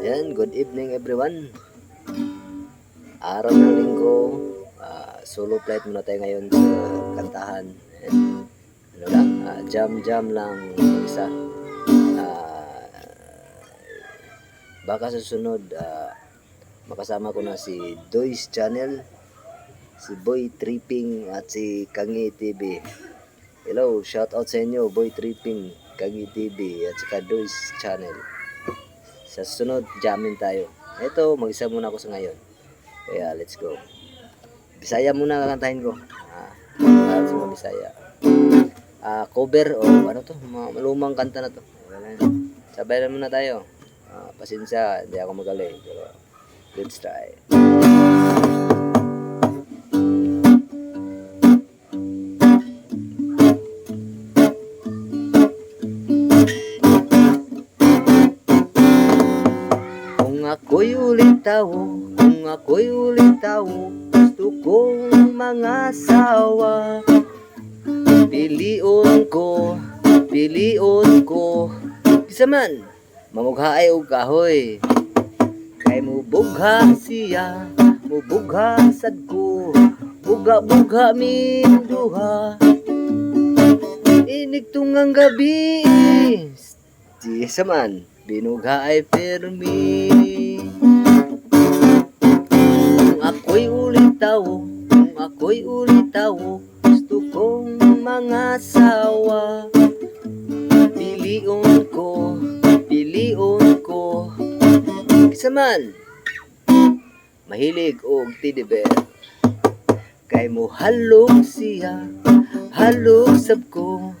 Ayan, good evening everyone. Araw ng linggo, solo flight muna tayo ngayon sa kantahan. Ayan, ano lang, jam lang isa. Baka sa susunod, makasama ko na si Doy's Channel, si Boy Tripping at si Kangi TV. Hello, shout out sa inyo, Boy Tripping, Kangi TV at saka Doy's Channel. Sa susunod, jamming tayo. Ito, mag-isa muna ako sa ngayon. Kaya, let's go. Bisaya muna kakantahin ko. Para sa mga Bisaya. Cover o ano to? Malumang kanta na to. Sabay na muna tayo. Pasensya, hindi ako magaling. Pero, let's try. Ako'y ulitaw, kung ako'y ulitaw, gusto kong mga asawa. Pilion ko, bisa man, mamughaay og kahoy. Kay mubugha siya, mubugha sad ko, buga-buga min duha. Inig tungang gabi, bisa man, binugha ay permi. Kung ako'y ulitaw, gusto kong mga asawa. Pilion ko, kisa man, mahilig og teddy bear. Kay mo halog siya, halog sab ko,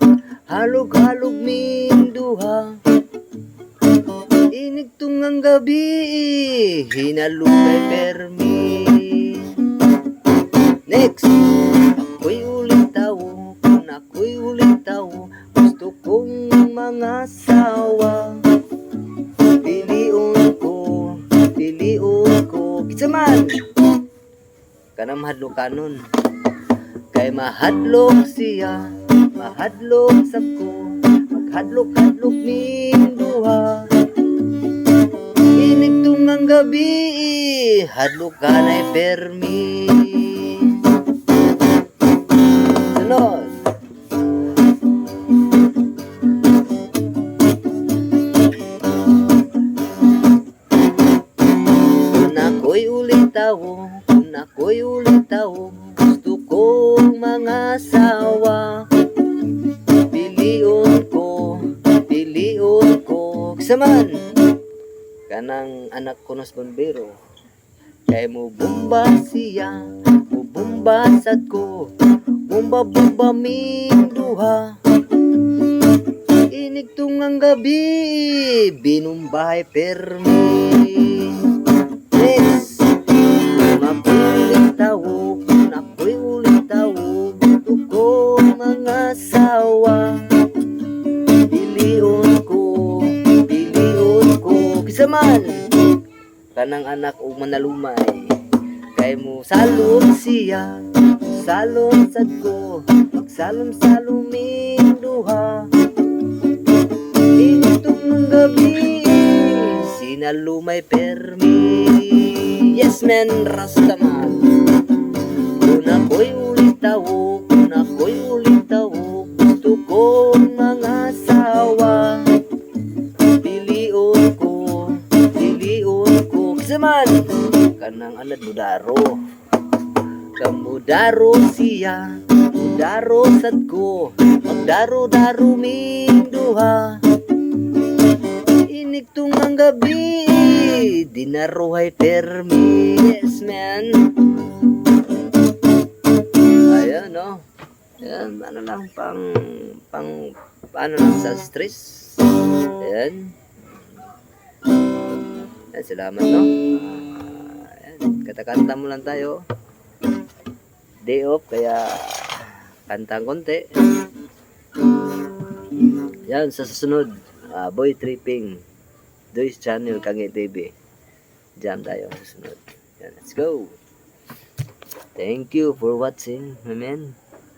halog-halog min duha. Inig tungang gabi, hinalugay permi. Next, ako'y ulitaw, gusto kong mga asawa. Pilion ko, kitsa man, kanang mahadlok kanon. Kay mahadlok siya, mahadlok sab ko, maghadlok-hadlok min duha. Inig tungang gabi, hadlok kanay permi. Sunod. Kung ako'y ulitaw, gusto kong mga asawa. Pilion ko, kisaman, kanang anak ko nas bombero. Kay mo bumba siya, mo bumba sad ko, bumba min duha. Inig tungang gabi, binumbahay permi. Next, kung ako'y ulitaw, gusto kong mga asawa. Pilion ko, kisa man, kanang anak o manalumay. Kay mo salom siya, salom sad ko, magsalom-salom min duha. Initong ng gabi, sinalumay permi. Yes man, Rastaman. Kung ako'y ulitaw, gusto kong mga asawa. Pilion ko, kisa man, kanang anad mudaro. Kamudaro siya, mudaro sad ko, magdaro-daro min duha. Inig tungang gabi, dinaruhay permi. Yes man. Ayan no. Ayan, ano lang paano lang sa stress. Ayan. Ayan, salamat no. Ayan, kanta-kanta mo lang tayo. Day off, kaya kantang konti. Ayan, sa susunod, Boy Tripping, Doy's Channel, Kangi TV. Jam tayo sa susunod. Ayan, let's go. Thank you for watching, my man.